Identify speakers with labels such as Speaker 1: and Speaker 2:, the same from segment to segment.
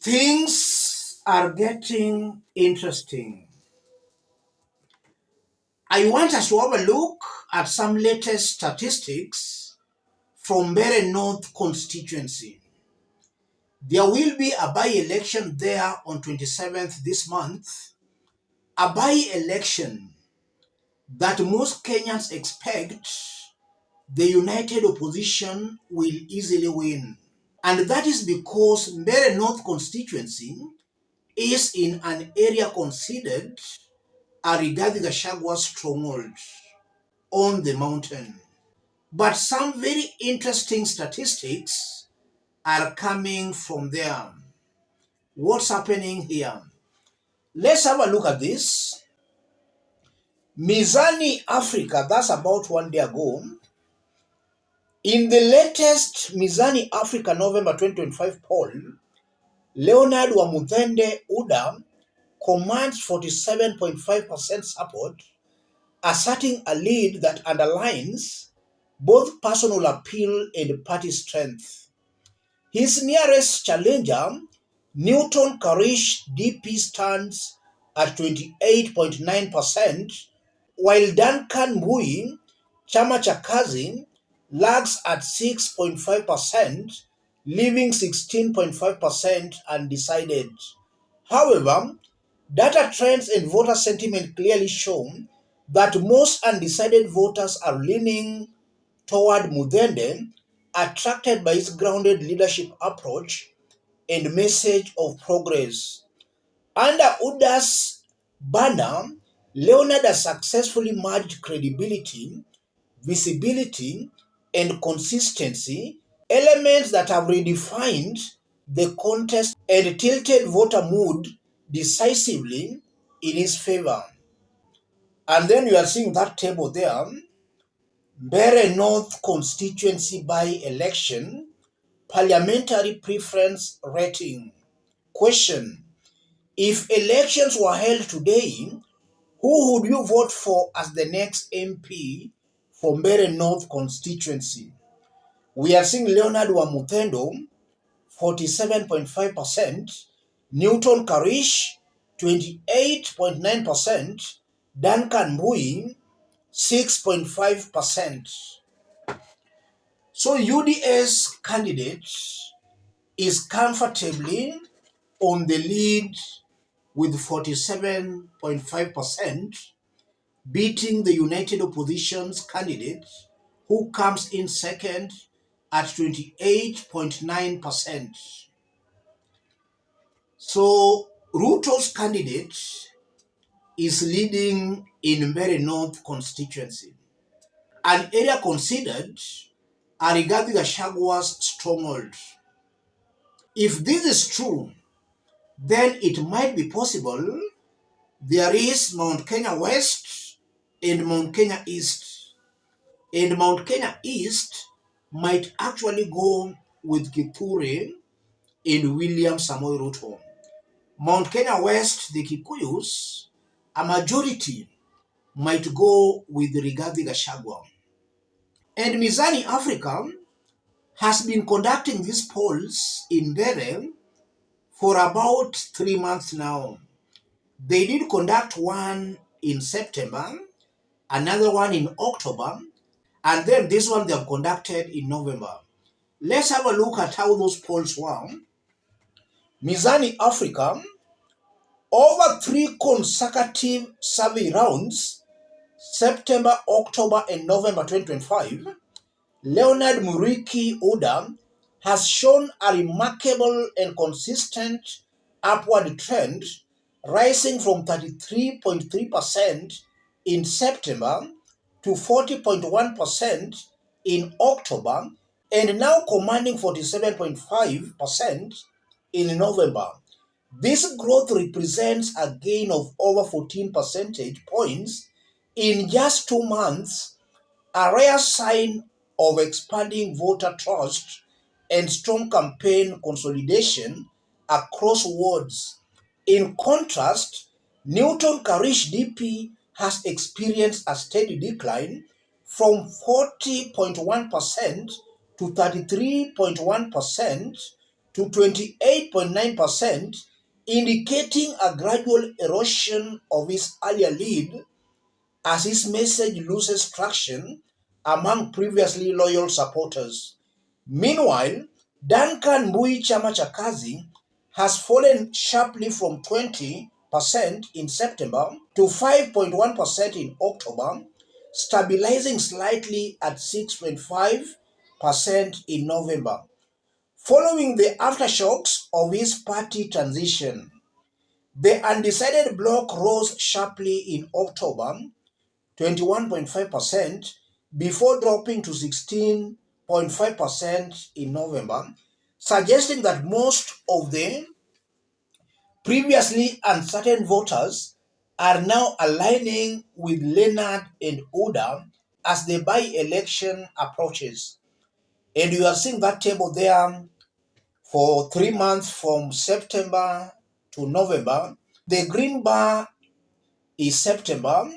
Speaker 1: Things are getting interesting. I want us to have a look at some latest statistics from Mbeere North constituency. There will be a by-election there on 27th this month, a by-election that most Kenyans expect the united opposition will easily win. And that is because Mbeere North constituency is in an area considered a Rigathi Gachagua stronghold on the mountain. But some very interesting statistics are coming from there. What's happening here? Let's have a look at this. Mizani Africa, that's about 1 day ago. In the latest Mizani Africa November 2025 poll, Leonard Wamuthende UDA commands 47.5% support, asserting a lead that underlines both personal appeal and party strength. His nearest challenger, Newton Karish DP, stands at 28.9%, while Duncan Mbui, Chama cha Kazi, lags at 6.5%, leaving 16.5% undecided. However, data trends and voter sentiment clearly show that most undecided voters are leaning toward Muthende, attracted by his grounded leadership approach and message of progress. Under UDA's banner, Leonard has successfully merged credibility, visibility, and consistency, elements that have redefined the contest and tilted voter mood decisively in his favor. And then you are seeing that table there, Mbeere North constituency by-election, parliamentary preference rating. Question: if elections were held today, who would you vote for as the next MP for Mbeere North constituency? We are seeing Leonard Wamuthende, 47.5%, Newton Karish, 28.9%, Duncan Mbui, 6.5%. So UDA's candidate is comfortably on the lead with 47.5%, beating the united opposition's candidate, who comes in second at 28.9%. So Ruto's candidate is leading in Mbeere North constituency, an area considered a Rigathi Gachagua's stronghold. If this is true, then it might be possible there is Mount Kenya West and Mount Kenya East. And Mount Kenya East might actually go with Kithure and William Samoei Ruto. Mount Kenya West, the Kikuyus, a majority might go with Rigathi Gachagua. And Mizani Africa has been conducting these polls in Mbeere for about 3 months now. They did conduct one in September, another one in October, and then this one they have conducted in November. Let's have a look at how those polls were. Mizani Africa, over 3 consecutive survey rounds, September, October, and November 2025, Leonard Muriki UDA has shown a remarkable and consistent upward trend, rising from 33.3% in September to 40.1% in October, and now commanding 47.5% in November. This growth represents a gain of over 14 percentage points in just 2 months, a rare sign of expanding voter trust and strong campaign consolidation across wards. In contrast, Newton Karish DP has experienced a steady decline from 40.1% to 33.1%, to 28.9%, indicating a gradual erosion of his earlier lead as his message loses traction among previously loyal supporters. Meanwhile, Duncan Mbui Chama cha Kazi has fallen sharply from 20% in September to 5.1% in October, stabilizing slightly at 6.5% in November. Following the aftershocks of his party transition, the undecided bloc rose sharply in October, 21.5%, before dropping to 16.5% in November, suggesting that most of the previously uncertain voters are now aligning with Leonard and UDA as the by-election approaches. And you are seeing that table there for 3 months from September to November. The green bar is September,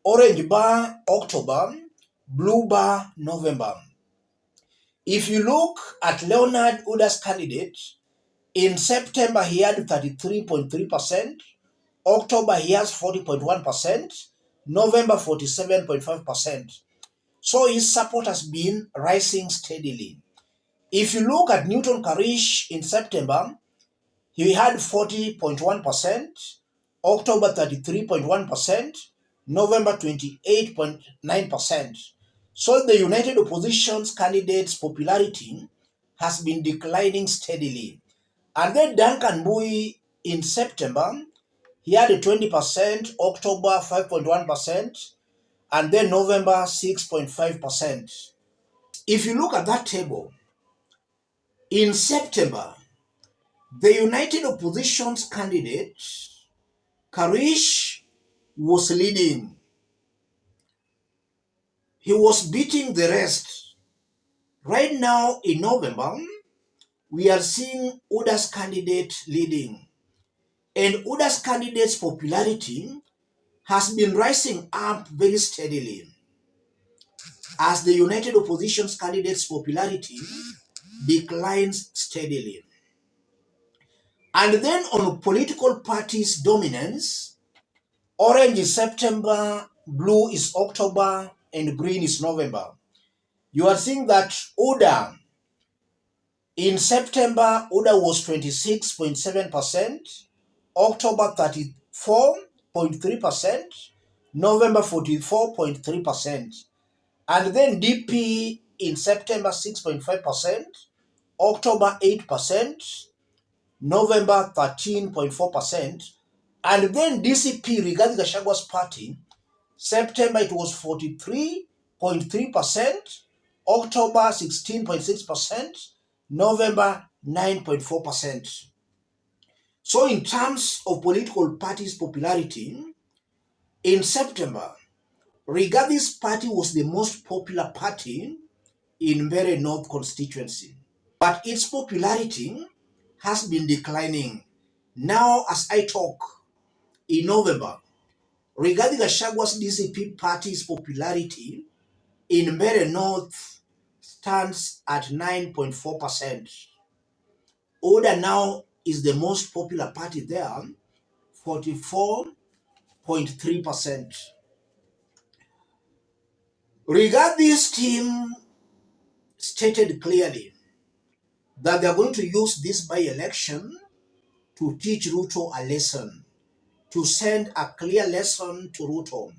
Speaker 1: orange bar October, blue bar November. If you look at Leonard Uda's candidate, in September he had 33.3%, October he has 40.1%, November 47.5%. So his support has been rising steadily. If you look at Newton Karish in September, he had 40.1%, October 33.1%, November 28.9%. So the United Opposition's candidate's popularity has been declining steadily. And then Duncan Mbui in September, he had 20%, October 5.1%, and then November 6.5%. If you look at that table, in September, the United Opposition's candidate, Karish, was leading. He was beating the rest. Right now in November, we are seeing Uda's candidate leading. And Uda's candidate's popularity has been rising up very steadily as the United Opposition's candidate's popularity declines steadily. And then on political parties' dominance, orange is September, blue is October, and green is November. You are seeing that UDA, in September, UDA was 26.7%, October 34.3%, November 44.3%. And then DP in September 6.5%, October 8%, November 13.4%, and then DCP regarding the Gachagwa's party, September it was 43.3%, October 16.6%, November 9.4%. So in terms of political parties' popularity, in September, Rigath's party was the most popular party in Mbeere North constituency. But its popularity has been declining. Now, as I talk, in November, regarding Gachagwa's DCP party's popularity in Mbeere North stands at 9.4%. UDA now is the most popular party there, 44.3%. Rigath's team stated clearly that they are going to use this by-election to teach Ruto a lesson, to send a clear lesson to Ruto.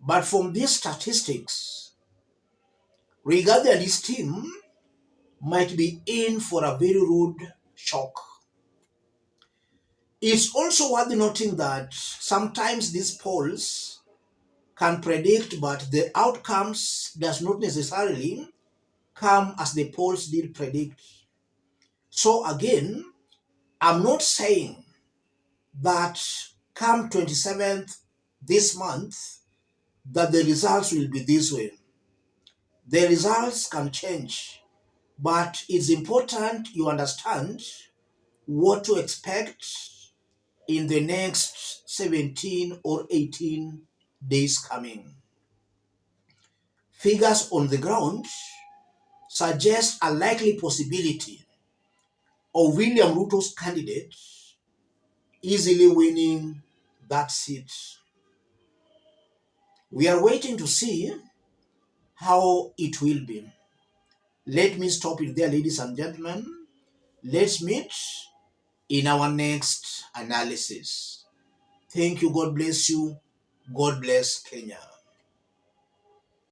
Speaker 1: But from these statistics, Rigathi and his team might be in for a very rude shock. It's also worth noting that sometimes these polls can predict, but the outcomes does not necessarily come as the polls did predict. So again, I'm not saying that come 27th this month that the results will be this way. The results can change, but it's important you understand what to expect in the next 17 or 18 days coming. Figures on the ground suggest a likely possibility of William Ruto's candidate easily winning that seat. We are waiting to see how it will be. Let me stop it there, ladies and gentlemen. Let's meet in our next analysis. Thank you. God bless you. God bless Kenya.